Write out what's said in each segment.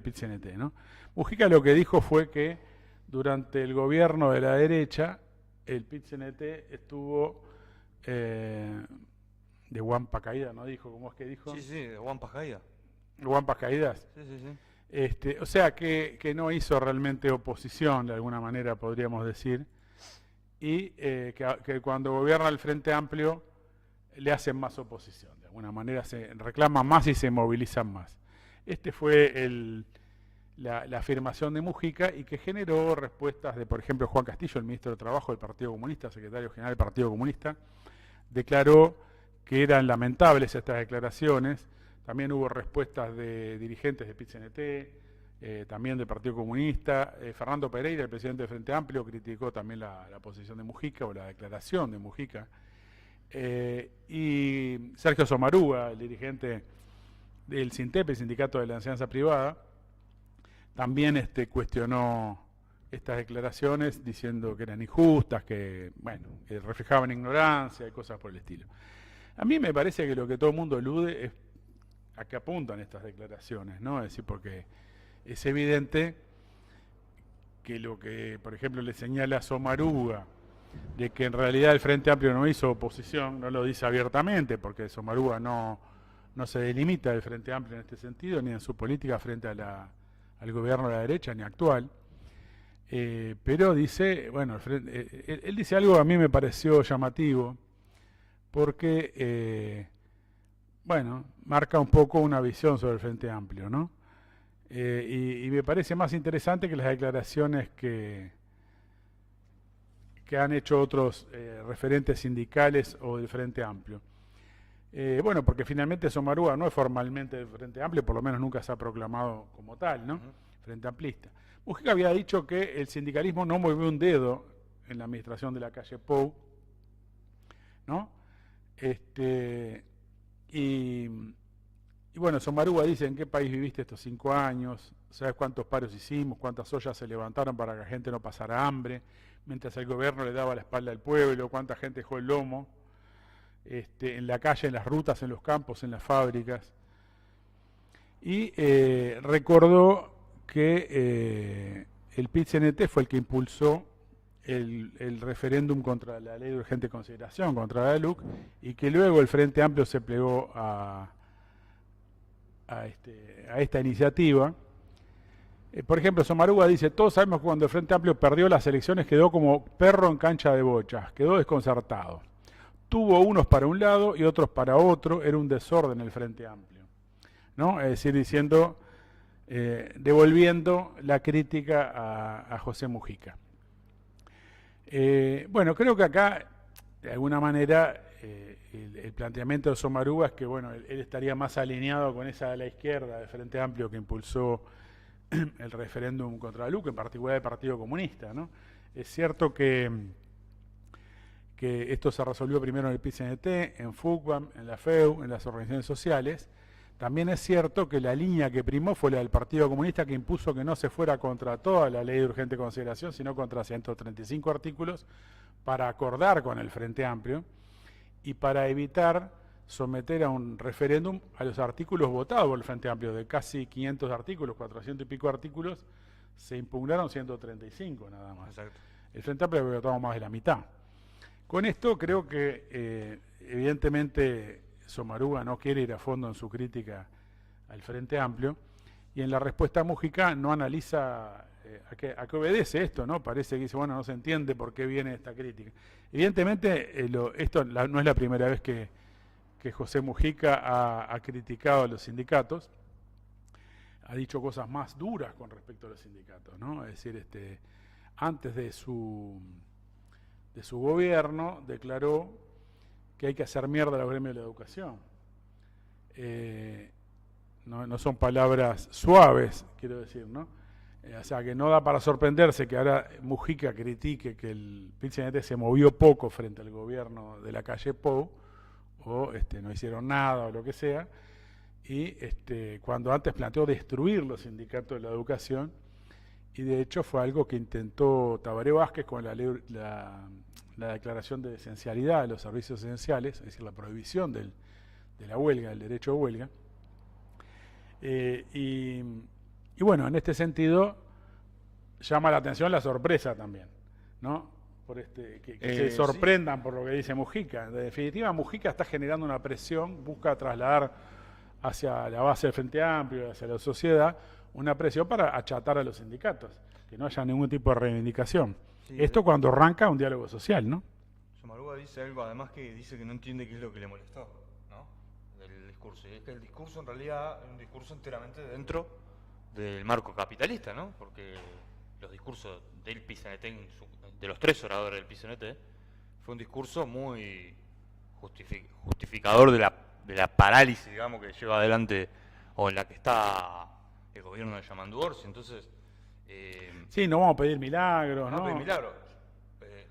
PIT-CNT, ¿no? Mujica lo que dijo fue que durante el gobierno de la derecha el PIT-CNT estuvo de guampa caída, ¿no dijo? ¿Cómo es que dijo? Sí, sí, Wampa caída. Guampas caídas. Sí, sí, sí. O sea que no hizo realmente oposición, de alguna manera podríamos decir, y que cuando gobierna el Frente Amplio le hacen más oposición, de alguna manera se reclaman más y se movilizan más. Este fue la afirmación de Mujica y que generó respuestas de, por ejemplo, Juan Castillo, el ministro de Trabajo del Partido Comunista, secretario general del Partido Comunista, declaró que eran lamentables estas declaraciones. También hubo respuestas de dirigentes de PIT-CNT, también del Partido Comunista. Fernando Pereira, el presidente del Frente Amplio, criticó también la posición de Mujica o la declaración de Mujica. Y Sergio Somarúa, el dirigente del SINTEP, el Sindicato de la Enseñanza Privada, también cuestionó estas declaraciones diciendo que eran injustas, que reflejaban ignorancia y cosas por el estilo. A mí me parece que lo que todo el mundo elude es a qué apuntan estas declaraciones, ¿no? Es decir, porque es evidente que lo que, por ejemplo, le señala a Somaruga, de que en realidad el Frente Amplio no hizo oposición, no lo dice abiertamente, porque Somaruga no se delimita del Frente Amplio en este sentido, ni en su política frente al gobierno de la derecha, ni actual. Pero dice, bueno, él dice algo que a mí me pareció llamativo, porque, marca un poco una visión sobre el Frente Amplio, ¿no? Y me parece más interesante que las declaraciones que han hecho otros referentes sindicales o del Frente Amplio. Porque finalmente Somarúa no es formalmente del Frente Amplio, por lo menos nunca se ha proclamado como tal, ¿no? Frente Amplista. Mujica había dicho que el sindicalismo no movió un dedo en la administración de la calle Pou, ¿no? Y bueno, Somarúa dice: ¿en qué país viviste estos 5 años? ¿Sabes cuántos paros hicimos? ¿Cuántas ollas se levantaron para que la gente no pasara hambre? Mientras el gobierno le daba la espalda al pueblo, ¿cuánta gente dejó el lomo? En la calle, en las rutas, en los campos, en las fábricas. Y recordó que el PIT-CNT fue el que impulsó el referéndum contra la ley de urgente consideración, contra la LUC, y que luego el Frente Amplio se plegó a esta iniciativa. Por ejemplo, Somarúa dice: todos sabemos que cuando el Frente Amplio perdió las elecciones quedó como perro en cancha de bochas, quedó desconcertado. Tuvo unos para un lado y otros para otro, era un desorden el Frente Amplio, ¿no? Es decir, diciendo, devolviendo la crítica a José Mujica. Creo que acá, de alguna manera, el planteamiento de Somarúa es que, él estaría más alineado con esa de la izquierda del Frente Amplio que impulsó el referéndum contra la LUC, en particular el Partido Comunista, ¿no? Es cierto que esto se resolvió primero en el PIT-CNT, en FUCBAM, en la FEU, en las organizaciones sociales. También es cierto que la línea que primó fue la del Partido Comunista, que impuso que no se fuera contra toda la ley de urgente consideración, sino contra 135 artículos, para acordar con el Frente Amplio y para evitar someter a un referéndum a los artículos votados por el Frente Amplio. De casi 500 artículos, 400 y pico artículos, se impugnaron 135 nada más. Exacto. El Frente Amplio había votado más de la mitad. Con esto creo que evidentemente Somarúa no quiere ir a fondo en su crítica al Frente Amplio, y en la respuesta a Mujica no analiza a qué obedece esto, ¿no? Parece que dice, no se entiende por qué viene esta crítica. Evidentemente esto no es la primera vez que José Mujica ha criticado a los sindicatos, ha dicho cosas más duras con respecto a los sindicatos, ¿no? Es decir, antes de su gobierno declaró que hay que hacer mierda a los gremios de la educación. No son palabras suaves, quiero decir, ¿no? O sea, que no da para sorprenderse que ahora Mujica critique que el PIT-CNT se movió poco frente al gobierno de la calle Pou, o no hicieron nada, o lo que sea, y cuando antes planteó destruir los sindicatos de la educación. Y de hecho fue algo que intentó Tabaré Vázquez con la declaración de esencialidad de los servicios esenciales, es decir, la prohibición de la huelga, del derecho a huelga. Y Y bueno, en este sentido llama la atención la sorpresa también, ¿no? Que se sorprendan sí, por lo que dice Mujica. En definitiva, Mujica está generando una presión, busca trasladar hacia la base del Frente Amplio, hacia la sociedad, una presión para achatar a los sindicatos, que no haya ningún tipo de reivindicación. Sí, esto cuando arranca un diálogo social, ¿no? Samaruga dice algo, además, que dice que no entiende qué es lo que le molestó, ¿no? Del discurso. Y es que el discurso en realidad es un discurso enteramente dentro del marco capitalista, ¿no? Porque los discursos del PCNT, de los 3 oradores del PCNT, fue un discurso muy justificador de la parálisis, digamos, que lleva adelante, o en la que está el gobierno de Yamandu Orsi. Entonces, sí, no vamos a pedir milagros, ¿no? No pedir milagros.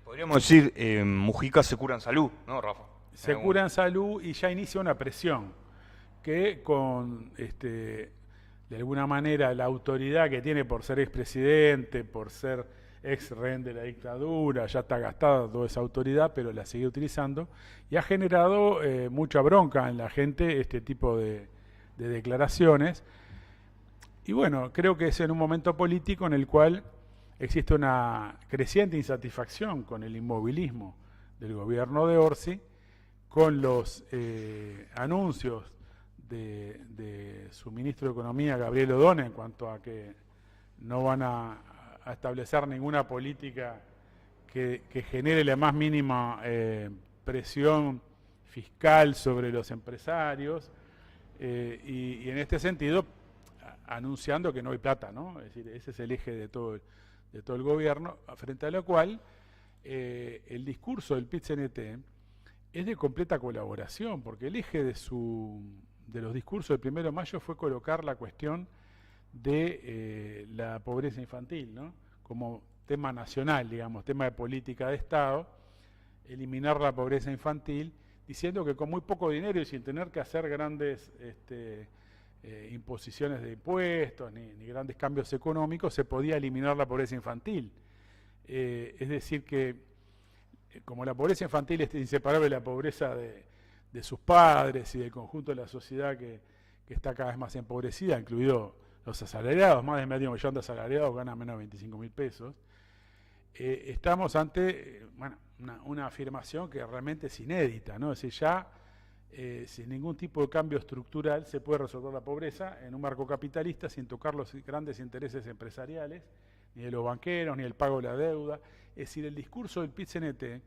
Podríamos decir, Mujica se cura en salud, ¿no, Rafa? Se cura en salud y ya inicia una presión que con, de alguna manera, la autoridad que tiene por ser expresidente, por ser ex rehén de la dictadura, ya está gastada toda esa autoridad, pero la sigue utilizando, y ha generado mucha bronca en la gente este tipo de declaraciones. Y bueno, creo que es en un momento político en el cual existe una creciente insatisfacción con el inmovilismo del gobierno de Orsi, con los anuncios de su ministro de Economía, Gabriel Odone, en cuanto a que no van a establecer ninguna política que genere la más mínima presión fiscal sobre los empresarios, y en este sentido anunciando que no hay plata, ¿no? Es decir, ese es el eje de todo el gobierno, frente a lo cual el discurso del PIT-CNT es de completa colaboración, porque el eje de los discursos del 1 de mayo fue colocar la cuestión de la pobreza infantil, ¿no? Como tema nacional, digamos, tema de política de Estado, eliminar la pobreza infantil, diciendo que con muy poco dinero y sin tener que hacer grandes imposiciones de impuestos ni grandes cambios económicos, se podía eliminar la pobreza infantil. Es decir que, como la pobreza infantil es inseparable de la pobreza de sus padres y del conjunto de la sociedad que está cada vez más empobrecida, incluido los asalariados, más de medio millón de asalariados ganan menos de 25.000 pesos, estamos ante una afirmación que realmente es inédita, ¿no? Es decir, ya sin ningún tipo de cambio estructural se puede resolver la pobreza en un marco capitalista sin tocar los grandes intereses empresariales, ni de los banqueros, ni el pago de la deuda. Es decir, el discurso del PIT-CNT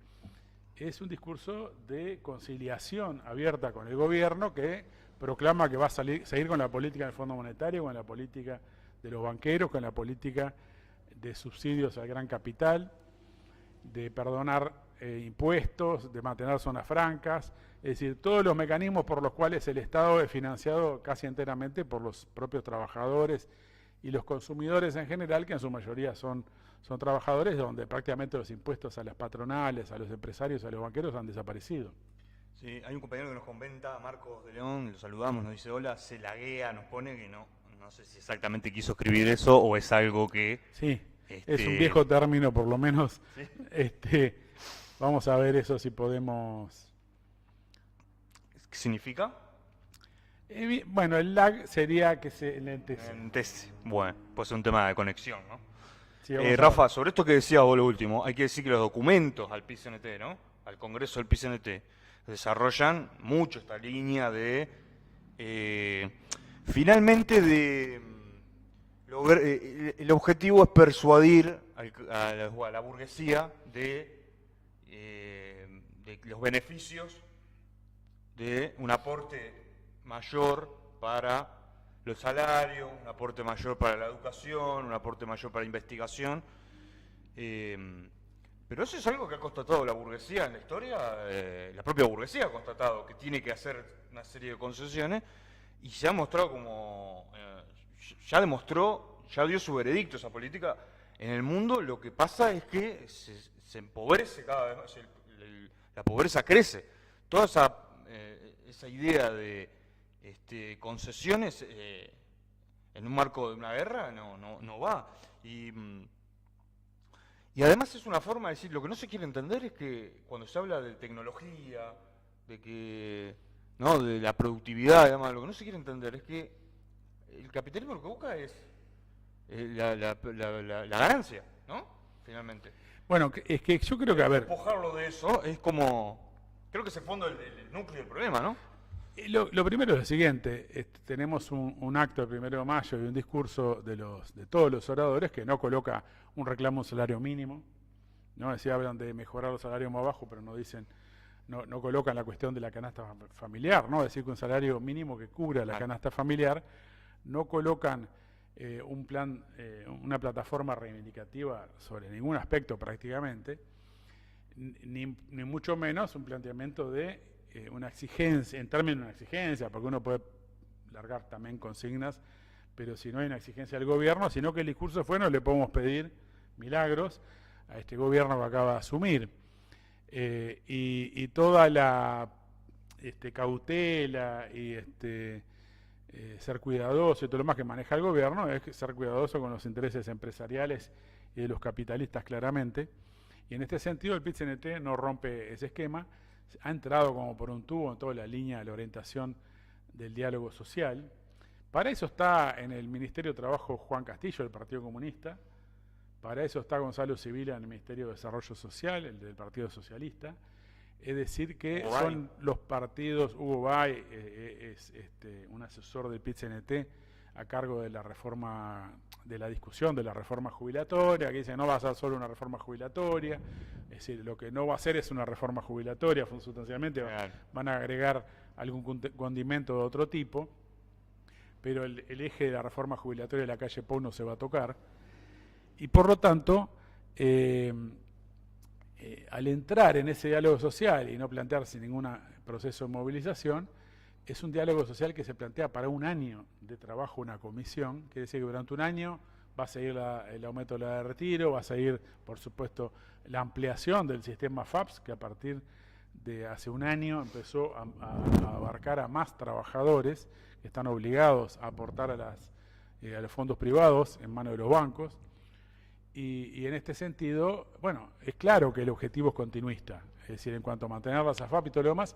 es un discurso de conciliación abierta con el gobierno que proclama que va a seguir con la política del Fondo Monetario, con la política de los banqueros, con la política de subsidios al gran capital, de perdonar impuestos, de mantener zonas francas, es decir, todos los mecanismos por los cuales el Estado es financiado casi enteramente por los propios trabajadores y los consumidores en general, que en su mayoría son trabajadores, donde prácticamente los impuestos a las patronales, a los empresarios, a los banqueros han desaparecido. Sí, hay un compañero que nos comenta, Marcos de León, lo saludamos, nos dice hola, se laguea, nos pone que no sé si exactamente quiso escribir eso o es algo que... Sí, es un viejo término por lo menos. ¿Sí? Vamos a ver eso si podemos... ¿Qué significa? Bueno, el lag sería que se lentece. Bueno, pues es un tema de conexión, ¿no? Sí, Rafa, sobre esto que decías vos lo último, hay que decir que los documentos al PIT-CNT, ¿no? Al Congreso del PIT-CNT, desarrollan mucho esta línea de, finalmente, el objetivo es persuadir a la burguesía de los beneficios de un aporte mayor para los salarios, un aporte mayor para la educación, un aporte mayor para la investigación. Pero eso es algo que ha constatado la burguesía en la historia, la propia burguesía ha constatado que tiene que hacer una serie de concesiones y se ha mostrado como, ya demostró, ya dio su veredicto esa política en el mundo. Lo que pasa es que se empobrece cada vez más, la pobreza crece. Toda esa idea de concesiones en un marco de una guerra no va. Y además es una forma de decir, lo que no se quiere entender es que cuando se habla de tecnología, de la productividad, además, lo que no se quiere entender es que el capitalismo lo que busca es la ganancia, ¿no? Finalmente. Bueno, es que yo creo que, a ver, Despojarlo de eso es como, creo que es el fondo el núcleo del problema, ¿no? lo primero es lo siguiente, tenemos un acto el 1 de mayo y un discurso de todos los oradores que no coloca un reclamo un salario mínimo, ¿no? Es decir, hablan de mejorar los salarios más bajos, pero no dicen, no colocan la cuestión de la canasta familiar, ¿no? Es decir, que un salario mínimo que cubra la canasta familiar, no colocan un plan, una plataforma reivindicativa sobre ningún aspecto prácticamente, ni mucho menos un planteamiento de una exigencia, en términos de una exigencia, porque uno puede largar también consignas, pero si no hay una exigencia del gobierno, sino que el discurso fue no le podemos pedir milagros a este gobierno que acaba de asumir. Y toda la cautela y ser cuidadoso y todo lo más que maneja el gobierno es ser cuidadoso con los intereses empresariales y de los capitalistas claramente. Y en este sentido el PIT-CNT no rompe ese esquema, ha entrado como por un tubo en toda la línea de la orientación del diálogo social. Para eso está en el Ministerio de Trabajo Juan Castillo, del Partido Comunista. Para eso está Gonzalo Sibila en el Ministerio de Desarrollo Social, el del Partido Socialista. Es decir, que son los partidos, Hugo Bay es un asesor del PIT-CNT a cargo de la reforma, de la discusión de la reforma jubilatoria, que dice no va a ser solo una reforma jubilatoria, es decir, lo que no va a ser es una reforma jubilatoria, sustancialmente van a agregar algún condimento de otro tipo, pero el eje de la reforma jubilatoria de la calle Pou no se va a tocar, y por lo tanto, al entrar en ese diálogo social y no plantearse ningún proceso de movilización, es un diálogo social que se plantea para un año de trabajo una comisión, quiere decir que durante un año va a seguir el aumento de la edad de retiro, va a seguir, por supuesto, la ampliación del sistema FAPS, que a partir de hace un año empezó a abarcar a más trabajadores que están obligados a aportar a los fondos privados en manos de los bancos. Y en este sentido, bueno, es claro que el objetivo es continuista, es decir, en cuanto a mantener las AFAP y todo lo demás,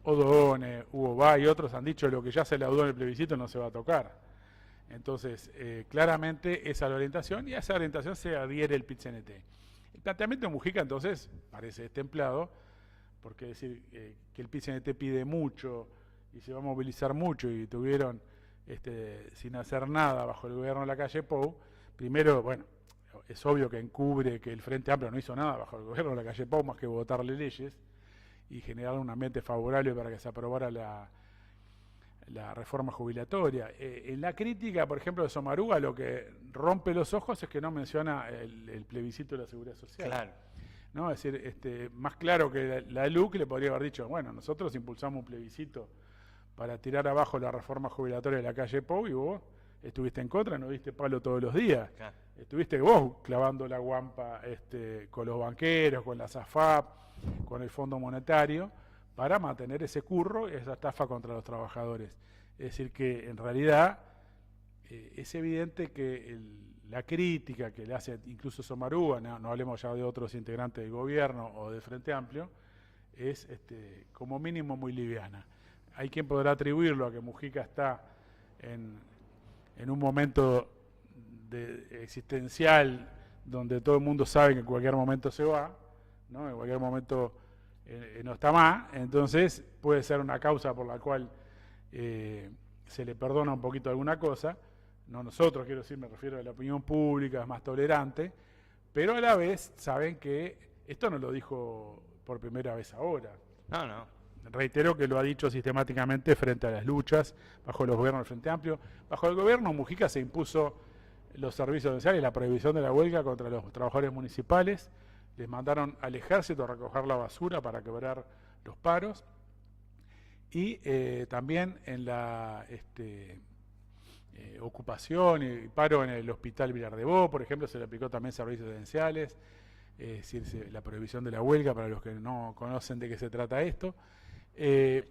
O'Donnell, Hugo Bay y otros han dicho lo que ya se laudó en el plebiscito no se va a tocar. Entonces, claramente esa es la orientación y a esa orientación se adhiere el PIT-CNT. El planteamiento de Mujica entonces parece destemplado, porque decir que el PIT-CNT pide mucho y se va a movilizar mucho y tuvieron sin hacer nada bajo el gobierno de la calle Pou, primero, bueno, es obvio que encubre que el Frente Amplio no hizo nada bajo el gobierno de la calle Pou más que votarle leyes y generar un ambiente favorable para que se aprobara la reforma jubilatoria. En la crítica, por ejemplo, de Somaruga, lo que rompe los ojos es que no menciona el plebiscito de la Seguridad Social. Claro. ¿No? Es decir, más claro que la LUC le podría haber dicho, bueno, nosotros impulsamos un plebiscito para tirar abajo la reforma jubilatoria de la calle Pou y vos estuviste en contra, no diste palo todos los días. Claro. Estuviste vos clavando la guampa con los banqueros, con la SAFAP, con el Fondo Monetario, para mantener ese curro, esa estafa contra los trabajadores. Es decir, que en realidad es evidente que la crítica que le hace incluso Somaruga, no hablemos ya de otros integrantes del gobierno o del Frente Amplio, es como mínimo muy liviana. Hay quien podrá atribuirlo a que Mujica está en un momento existencial donde todo el mundo sabe que en cualquier momento se va, ¿no? En cualquier momento no está más, entonces puede ser una causa por la cual se le perdona un poquito alguna cosa, no nosotros, quiero decir, me refiero a la opinión pública, es más tolerante, pero a la vez saben que esto no lo dijo por primera vez ahora. No. Reitero que lo ha dicho sistemáticamente frente a las luchas, bajo los gobiernos del Frente Amplio. Bajo el gobierno Mujica se impuso los servicios sociales, la prohibición de la huelga contra los trabajadores municipales, les mandaron al ejército a recoger la basura para quebrar los paros, y también en la ocupación y paro en el hospital Villar de Bo, por ejemplo, se le aplicó también servicios esenciales, es decir, la prohibición de la huelga para los que no conocen de qué se trata esto.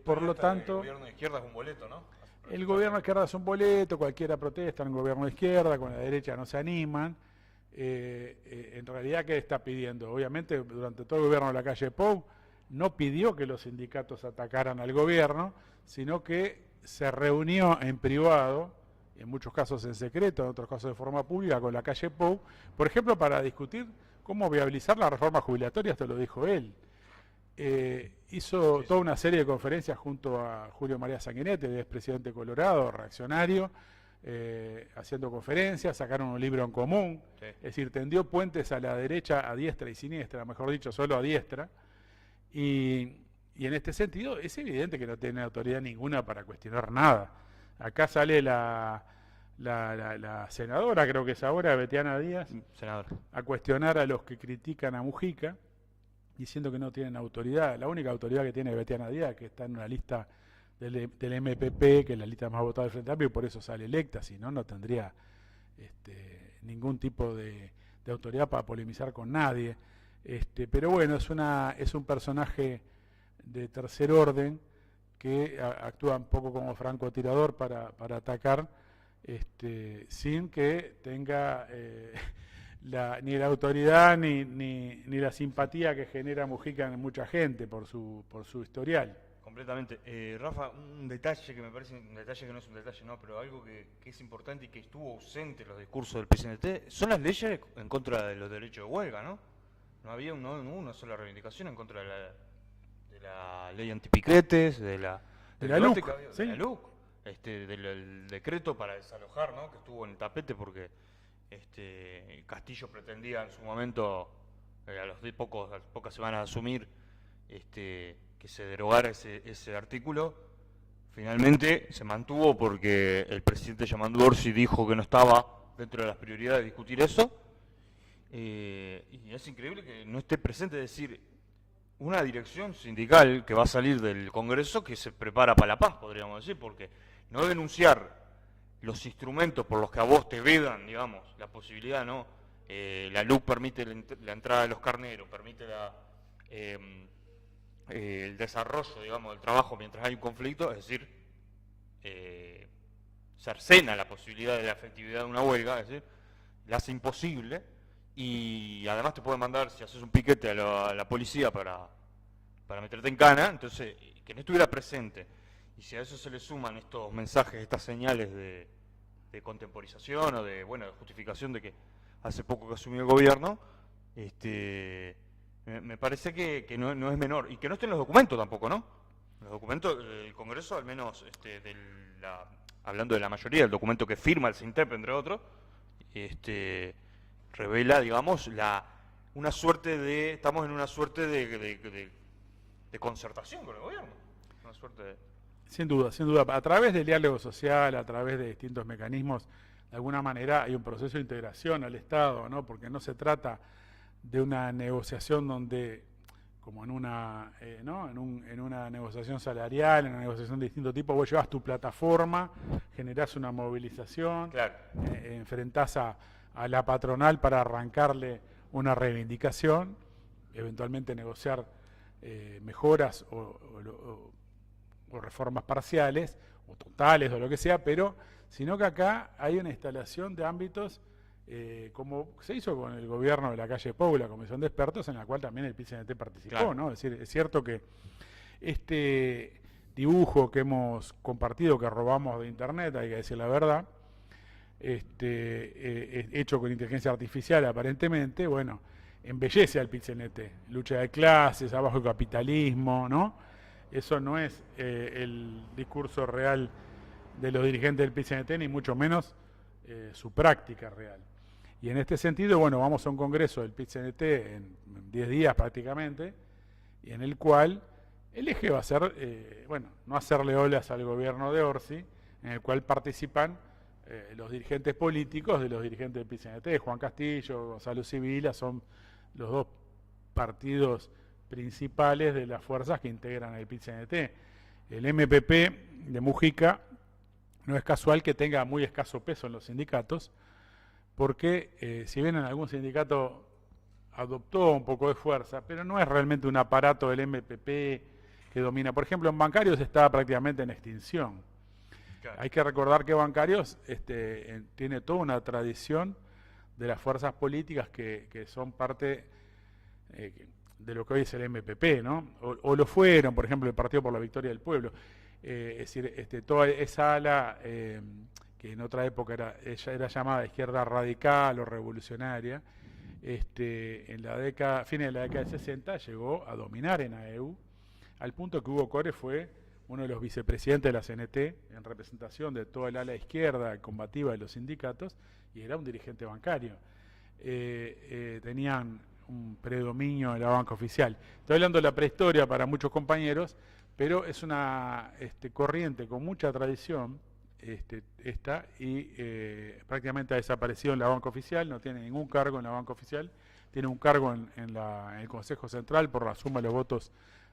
Por lo tanto, el gobierno de izquierda es un boleto, ¿no? El gobierno de izquierda es un boleto, cualquiera protesta en el gobierno de izquierda, con la derecha no se animan. En realidad, ¿qué está pidiendo? Obviamente, durante todo el gobierno de la calle Pou, no pidió que los sindicatos atacaran al gobierno, sino que se reunió en privado en muchos casos en secreto, en otros casos de forma pública, con la calle Pou, por ejemplo, para discutir cómo viabilizar la reforma jubilatoria, esto lo dijo él. Hizo toda una serie de conferencias junto a Julio María Sanguinetti, el expresidente Colorado, reaccionario, haciendo conferencias, sacaron un libro en común, es decir, tendió puentes a la derecha, a diestra y siniestra, mejor dicho, solo a diestra, y en este sentido es evidente que no tiene autoridad ninguna para cuestionar nada. Acá sale la senadora, creo que es ahora, Betiana Díaz, senadora, a cuestionar a los que critican a Mujica, diciendo que no tienen autoridad. La única autoridad que tiene es Betiana Díaz, que está en una lista del MPP, que es la lista más votada del Frente Amplio, y por eso sale electa, si no, no tendría ningún tipo de autoridad para polemizar con nadie. Pero bueno, es un personaje de tercer orden que actúa un poco como francotirador para atacar, sin que tenga ni la autoridad ni la simpatía que genera Mujica en mucha gente por su historial. Completamente. Rafa, un detalle que me parece, un detalle que no es un detalle, no, pero algo que es importante y que estuvo ausente en los discursos del PCNT, son las leyes en contra de los derechos de huelga, ¿no? No había una sola reivindicación en contra de la ley antipiquetes, de la LUC, ¿sí? de la LUC, del decreto para desalojar, ¿no? Que estuvo en el tapete porque Castillo pretendía en su momento, a las pocas semanas de asumir, que se derogara ese artículo. Finalmente se mantuvo porque el presidente Yamandu Orsi dijo que no estaba dentro de las prioridades de discutir eso, y es increíble que no esté presente, es decir, una dirección sindical que va a salir del Congreso que se prepara para la paz, podríamos decir, porque no denunciar los instrumentos por los que a vos te vedan, digamos, la posibilidad, ¿no? La LUC permite la entrada de los carneros, permite el desarrollo, digamos, del trabajo mientras hay un conflicto, es decir, cercena la posibilidad de la efectividad de una huelga, es decir, la hace imposible, y además te puede mandar, si haces un piquete a la policía para meterte en cana, entonces, que no estuviera presente. Y si a eso se le suman estos mensajes, estas señales de contemporización o de justificación de que hace poco que asumió el gobierno, me parece que no es menor. Y que no esté en los documentos tampoco, ¿no? Los documentos del Congreso, al menos hablando de la mayoría, el documento que firma el SINTEP, entre otros, revela, digamos, estamos en una suerte de concertación con el gobierno. Una suerte de... Sin duda, sin duda. A través del diálogo social, a través de distintos mecanismos, de alguna manera hay un proceso de integración al Estado, ¿no? Porque no se trata de una negociación donde, como en una negociación salarial, en una negociación de distinto tipo, vos llevas tu plataforma, generás una movilización, claro, enfrentás a la patronal para arrancarle una reivindicación, eventualmente negociar mejoras o reformas parciales o totales o lo que sea, pero sino que acá hay una instalación de ámbitos como se hizo con el gobierno de la calle Pou, la comisión de expertos, en la cual también el PCNT participó, claro, ¿no? Es decir, es cierto que este dibujo que hemos compartido, que robamos de internet, hay que decir la verdad, hecho con inteligencia artificial aparentemente, bueno, embellece al PCNT, lucha de clases, abajo el capitalismo, ¿no? Eso no es el discurso real de los dirigentes del PCNT, ni mucho menos su práctica real. Y en este sentido, bueno, vamos a un congreso del PCNT en 10 días prácticamente, y en el cual el eje va a ser, no hacerle olas al gobierno de Orsi, en el cual participan los dirigentes políticos de los dirigentes del PCNT, Juan Castillo, Gonzalo Sibila, son los dos partidos principales de las fuerzas que integran el PCNT. El MPP de Mujica no es casual que tenga muy escaso peso en los sindicatos, porque si bien en algún sindicato adoptó un poco de fuerza, pero no es realmente un aparato del MPP que domina. Por ejemplo, en bancarios está prácticamente en extinción. Claro. Hay que recordar que bancarios tiene toda una tradición de las fuerzas políticas que son parte de lo que hoy es el MPP, ¿no? O lo fueron, por ejemplo, el Partido por la Victoria del Pueblo. Es decir, toda esa ala que en otra época ella era llamada izquierda radical o revolucionaria, en la década, fines de la década de 60 llegó a dominar en AEU, al punto que Hugo Cores fue uno de los vicepresidentes de la CNT en representación de toda el ala izquierda combativa de los sindicatos, y era un dirigente bancario. Tenían un predominio en la banca oficial. Estoy hablando de la prehistoria para muchos compañeros, pero es una corriente con mucha tradición, prácticamente ha desaparecido en la banca oficial, no tiene ningún cargo en la banca oficial, tiene un cargo en el Consejo Central por la suma de los votos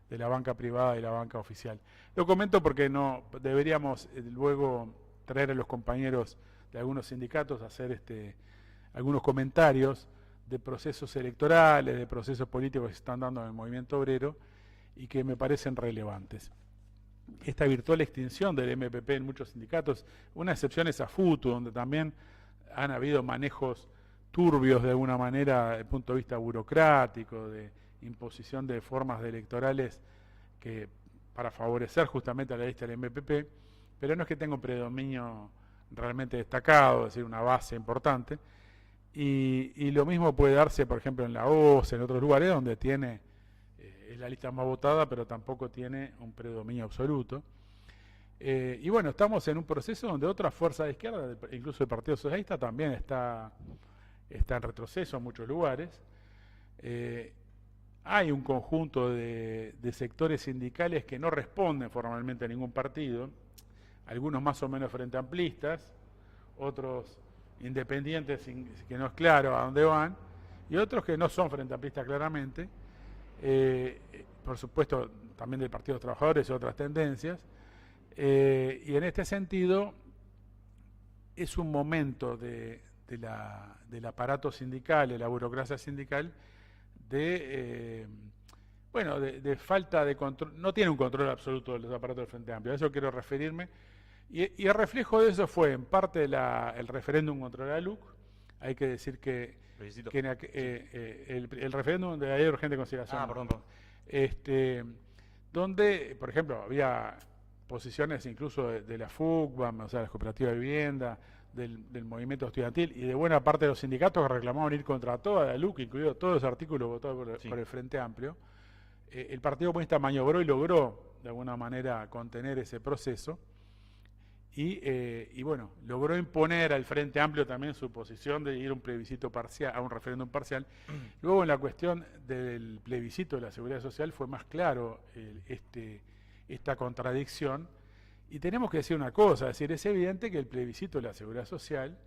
de la banca privada y la banca oficial. Lo comento porque no deberíamos luego traer a los compañeros de algunos sindicatos a hacer algunos comentarios de procesos electorales, de procesos políticos que se están dando en el movimiento obrero y que me parecen relevantes. Esta virtual extinción del MPP en muchos sindicatos, una excepción es AFUTU, donde también han habido manejos turbios de alguna manera desde el punto de vista burocrático, de imposición de formas electorales que para favorecer justamente a la lista del MPP, pero no es que tenga un predominio realmente destacado, es decir, una base importante, y lo mismo puede darse, por ejemplo, en la OCE, en otros lugares donde es la lista más votada, pero tampoco tiene un predominio absoluto. Y bueno, estamos en un proceso donde otras fuerzas de izquierda, incluso el Partido Socialista, también está en retroceso en muchos lugares. Hay un conjunto de sectores sindicales que no responden formalmente a ningún partido, algunos más o menos frente amplistas, otros independientes que no es claro a dónde van, y otros que no son frente amplistas claramente, por supuesto también del Partido de los Trabajadores y otras tendencias, y en este sentido es un momento del aparato sindical, de la burocracia sindical, de falta de control, no tiene un control absoluto de los aparatos del Frente Amplio, a eso quiero referirme, y el reflejo de eso fue en parte el referéndum contra la LUC. Hay que decir que el referéndum de la ley de urgente consideración, donde, por ejemplo, había posiciones incluso de la FUCBAM, o sea, las cooperativas de vivienda, del movimiento estudiantil y de buena parte de los sindicatos que reclamaban ir contra toda la LUC, incluido todos los artículos votados por el Frente Amplio. El Partido Comunista maniobró y logró de alguna manera contener ese proceso y bueno, logró imponer al Frente Amplio también su posición de ir a un plebiscito parcial, a un referéndum parcial. Luego en la cuestión del plebiscito de la seguridad social fue más claro esta contradicción. Y tenemos que decir una cosa, es decir, es evidente que el plebiscito de la seguridad social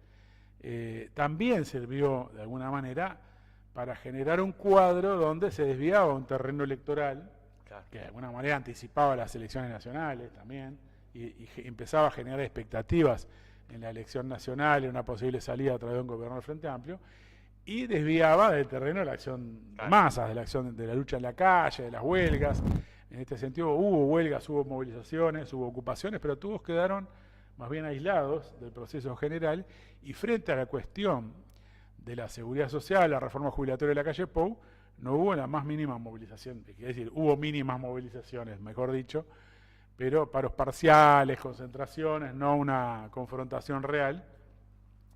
también sirvió de alguna manera para generar un cuadro donde se desviaba un terreno electoral, claro, que de alguna manera anticipaba las elecciones nacionales también, y empezaba a generar expectativas en la elección nacional, en una posible salida a través de un gobierno del Frente Amplio, y desviaba del terreno de la acción de masas, de la acción de la lucha en la calle, de las huelgas. En este sentido hubo huelgas, hubo movilizaciones, hubo ocupaciones, pero todos quedaron más bien aislados del proceso general, y frente a la cuestión de la seguridad social, la reforma jubilatoria de la calle Pou, no hubo la más mínima movilización, es decir, hubo mínimas movilizaciones, mejor dicho, pero paros parciales, concentraciones, no una confrontación real,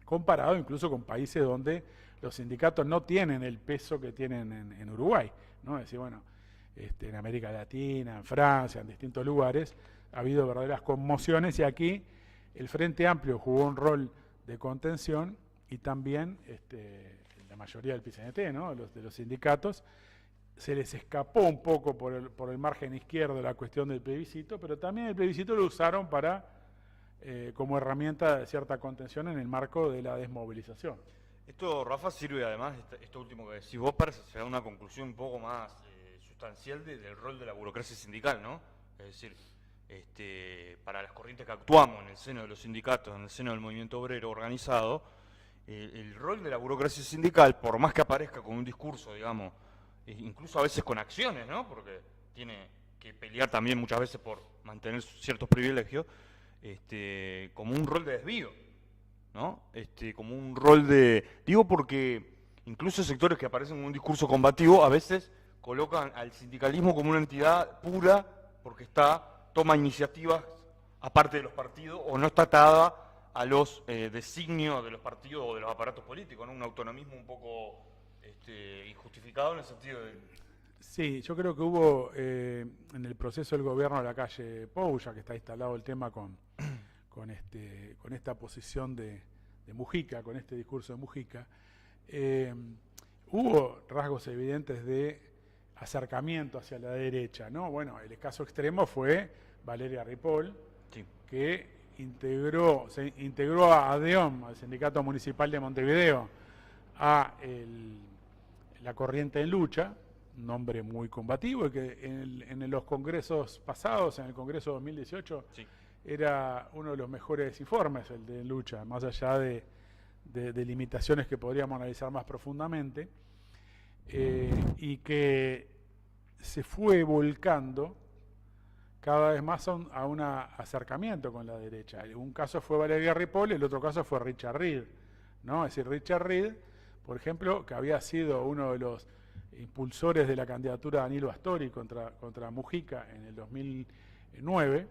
comparado incluso con países donde los sindicatos no tienen el peso que tienen en Uruguay, ¿no? Es decir, bueno, en América Latina, en Francia, en distintos lugares, ha habido verdaderas conmociones, y aquí el Frente Amplio jugó un rol de contención, y también la mayoría del PCNT, ¿no? de los sindicatos, se les escapó un poco por el margen izquierdo la cuestión del plebiscito, pero también el plebiscito lo usaron como herramienta de cierta contención en el marco de la desmovilización. Esto, Rafa, sirve además, esto último que decís vos, para llegar a una conclusión un poco más sustancial del rol de la burocracia sindical, ¿no? Es decir, para las corrientes que actuamos en el seno de los sindicatos, en el seno del movimiento obrero organizado, el rol de la burocracia sindical, por más que aparezca con un discurso, digamos, incluso a veces con acciones, ¿no? Porque tiene que pelear también muchas veces por mantener ciertos privilegios, como un rol de desvío, ¿no? Como un rol digo porque incluso sectores que aparecen con un discurso combativo a veces colocan al sindicalismo como una entidad pura porque toma iniciativas aparte de los partidos o no está atada a los designios de los partidos o de los aparatos políticos, ¿no? Un autonomismo un poco injustificado en el sentido de... Sí, yo creo que hubo en el proceso del gobierno de la calle Pou, ya que está instalado el tema con esta posición de Mujica, con este discurso de Mujica, hubo rasgos evidentes de acercamiento hacia la derecha, ¿no? Bueno, el caso extremo fue Valeria Ripoll, Sí. que se integró a ADEOM, al Sindicato Municipal de Montevideo, a la Corriente en Lucha, un nombre muy combativo, y que en los congresos pasados, en el Congreso 2018, Sí. era uno de los mejores informes, el de Lucha, más allá de limitaciones que podríamos analizar más profundamente, y que se fue volcando cada vez más a un acercamiento con la derecha. Un caso fue Valeria Ripoll, el otro caso fue Richard Reed, ¿no? Es decir, Richard Reed, por ejemplo, que había sido uno de los impulsores de la candidatura de Danilo Astori contra Mujica en el 2009,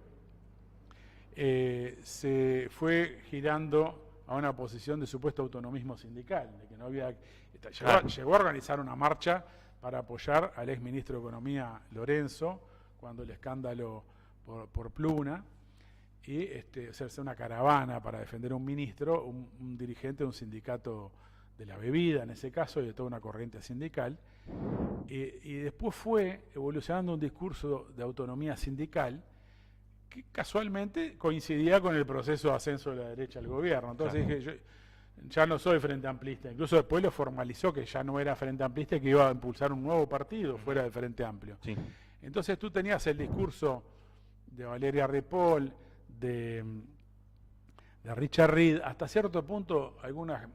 se fue girando a una posición de supuesto autonomismo sindical, de que no había... Llegó a organizar una marcha para apoyar al exministro de Economía Lorenzo cuando el escándalo por Pluna, y hacerse una caravana para defender a un ministro, un dirigente de un sindicato de la bebida en ese caso, y de toda una corriente sindical, y después fue evolucionando un discurso de autonomía sindical que casualmente coincidía con el proceso de ascenso de la derecha al gobierno. Entonces dije, yo ya no soy frente amplista, incluso después lo formalizó que ya no era frente amplista y que iba a impulsar un nuevo partido fuera del Frente Amplio. Sí. Entonces tú tenías el discurso de Valeria Ripoll, de Richard Reed, hasta cierto punto algunas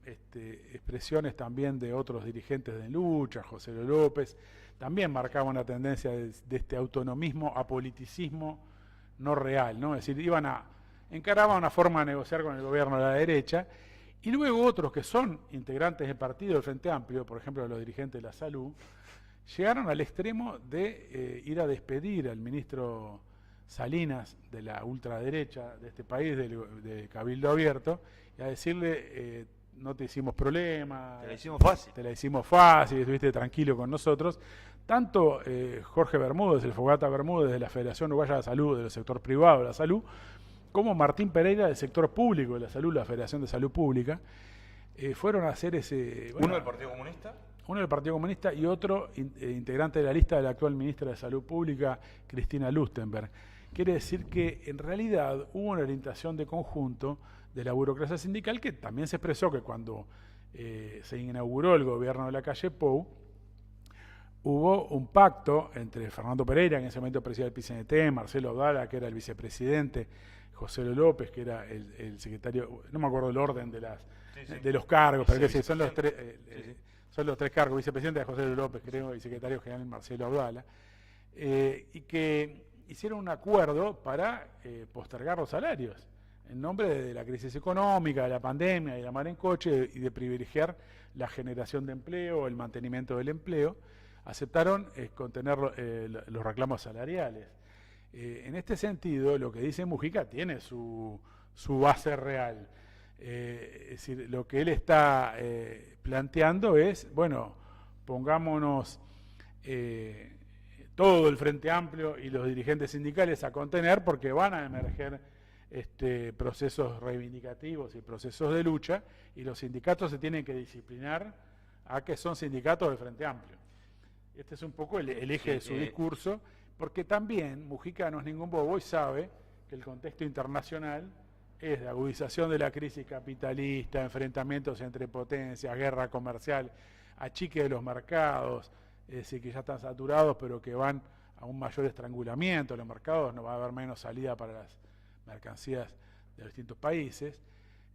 expresiones también de otros dirigentes de Lucha, José López, también marcaban una tendencia de este autonomismo a politicismo no real, ¿no? Es decir, encaraban una forma de negociar con el gobierno de la derecha, y luego otros que son integrantes del partido del Frente Amplio, por ejemplo los dirigentes de la salud, llegaron al extremo de ir a despedir al ministro Salinas de la ultraderecha de este país, de Cabildo Abierto, y a decirle, no te hicimos problema, Te la hicimos fácil. te la hicimos fácil, estuviste tranquilo con nosotros. Tanto Jorge Bermúdez, el Fogata Bermúdez de la Federación Uruguaya de la Salud, del sector privado de la salud, como Martín Pereira del sector público de la salud, la Federación de Salud Pública, fueron a hacer ese... Bueno, ¿Uno del Partido Comunista? Uno del Partido Comunista y otro integrante de la lista de la actual ministra de Salud Pública, Cristina Lustenberg. Quiere decir que en realidad hubo una orientación de conjunto de la burocracia sindical, que también se expresó que cuando se inauguró el gobierno de la calle Pou, hubo un pacto entre Fernando Pereira, que en ese momento presidía el PCNT, Marcelo Abdala, que era el vicepresidente, José López, que era el secretario, no me acuerdo el orden de los cargos, pero que son los tres... Son los tres cargos, vicepresidente de José López, creo, y secretario general Marcelo Abdala, y que hicieron un acuerdo para postergar los salarios, en nombre de la crisis económica, de la pandemia, de la mar en coche, y de privilegiar la generación de empleo, el mantenimiento del empleo. Aceptaron contener los reclamos salariales. En este sentido, lo que dice Mujica tiene su base real. Es decir, lo que él está planteando es, bueno, pongámonos todo el Frente Amplio y los dirigentes sindicales a contener, porque van a emerger procesos reivindicativos y procesos de lucha, y los sindicatos se tienen que disciplinar a que son sindicatos del Frente Amplio. Este es un poco el eje de su discurso, porque también Mujica no es ningún bobo y sabe que el contexto internacional es de agudización de la crisis capitalista, enfrentamientos entre potencias, guerra comercial, achique de los mercados, es decir, que ya están saturados, pero que van a un mayor estrangulamiento de los mercados, no va a haber menos salida para las mercancías de los distintos países,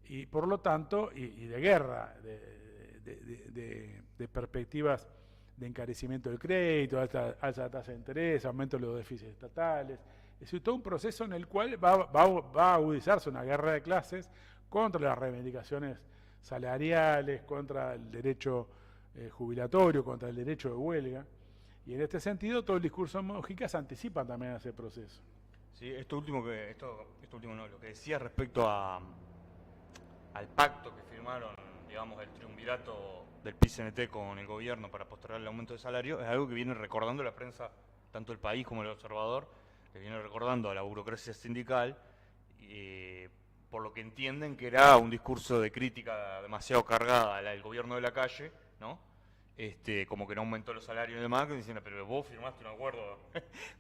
y por lo tanto, y de guerra, de perspectivas de encarecimiento del crédito, alza de tasa de interés, aumento de los déficits estatales. Es decir, todo un proceso en el cual va a agudizarse una guerra de clases contra las reivindicaciones salariales, contra el derecho jubilatorio, contra el derecho de huelga. Y en este sentido, todo el discurso de Mujica se anticipa también a ese proceso. Sí, esto último no, lo que decía respecto a al pacto que firmaron, digamos, el triunvirato del PIT-CNT con el gobierno para postergar el aumento de salario, es algo que viene recordando la prensa, tanto El País como El Observador, que viene recordando a la burocracia sindical, por lo que entienden que era un discurso de crítica demasiado cargada al gobierno de la calle, ¿no? Como que no aumentó los salarios y demás, que dicen, pero vos firmaste un acuerdo,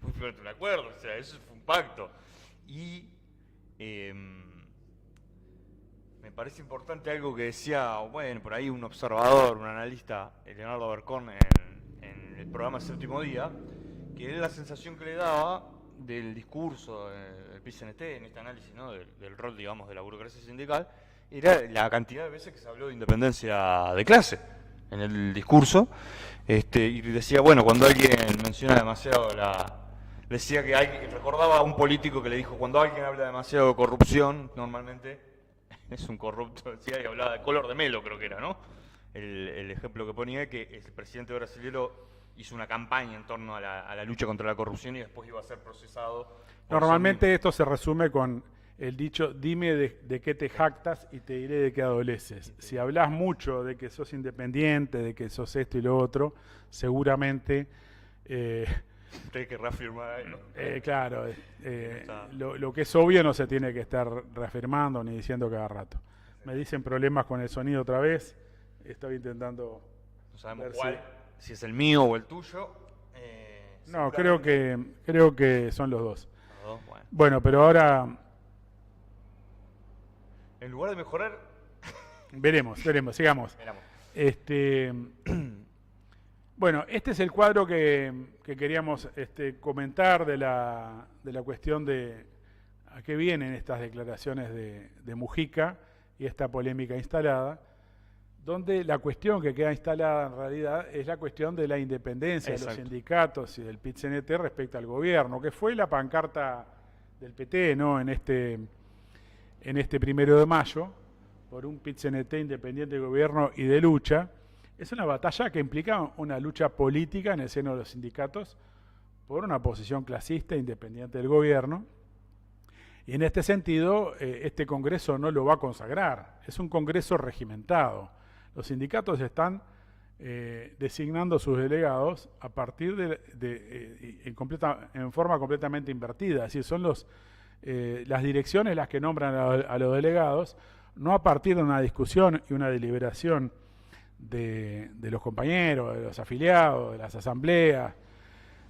vos firmaste un acuerdo, o sea, eso fue un pacto. Y me parece importante algo que decía, bueno, por ahí un observador, un analista, Leonardo Bercón, en el programa Séptimo Día, que es la sensación que le daba del discurso del PIT-CNT, en este análisis, ¿no? del rol, digamos, de la burocracia sindical, era la cantidad de veces que se habló de independencia de clase en el discurso, y decía, bueno, cuando alguien menciona demasiado decía que recordaba a un político que le dijo, cuando alguien habla demasiado de corrupción, normalmente es un corrupto, decía, y hablaba de color de melo, creo que era, ¿no? El ejemplo que ponía, que el presidente brasileño hizo una campaña en torno a la lucha contra la corrupción y después iba a ser procesado. Normalmente esto se resume con el dicho, dime de qué te jactas y te diré de qué adoleces. Si hablas mucho de que sos independiente, de que sos esto y lo otro, seguramente... Usted querrá afirmar algo. Claro, lo que es obvio no se tiene que estar reafirmando ni diciendo cada rato. Me dicen problemas con el sonido otra vez, estoy intentando... No sabemos cuál, si es el mío o el tuyo. No, creo que son los dos. Los dos, bueno, pero ahora... En lugar de mejorar... veremos, sigamos. Bueno, este es el cuadro que queríamos comentar de la cuestión de a qué vienen estas declaraciones de Mujica y esta polémica instalada, donde la cuestión que queda instalada en realidad es la cuestión de la independencia de los sindicatos y del PIT-CNT respecto al gobierno, que fue la pancarta del PT, ¿no? en este 1 de mayo, por un PIT-CNT independiente de gobierno y de lucha. Es una batalla que implica una lucha política en el seno de los sindicatos por una posición clasista independiente del gobierno. Y en este sentido, este Congreso no lo va a consagrar. Es un Congreso regimentado. Los sindicatos están designando sus delegados a partir en forma completamente invertida. Es decir, son las direcciones las que nombran a los delegados, no a partir de una discusión y una deliberación de los compañeros, de los afiliados, de las asambleas,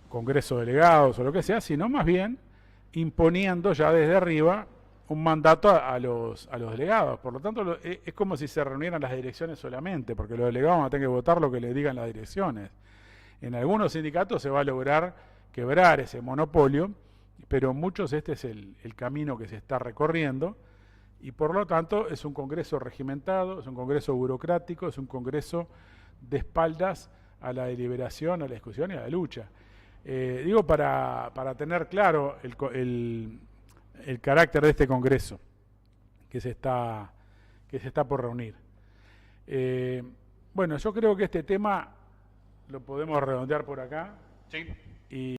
congresos delegados o lo que sea, sino más bien imponiendo ya desde arriba un mandato a los delegados. Por lo tanto, es como si se reunieran las direcciones solamente, porque los delegados van a tener que votar lo que les digan las direcciones. En algunos sindicatos se va a lograr quebrar ese monopolio, pero en muchos este es el camino que se está recorriendo. Y por lo tanto es un Congreso regimentado, es un Congreso burocrático, es un Congreso de espaldas a la deliberación, a la discusión y a la lucha. Digo para tener claro el carácter de este Congreso que se está por reunir. Bueno, yo creo que este tema lo podemos redondear por acá. Sí. Y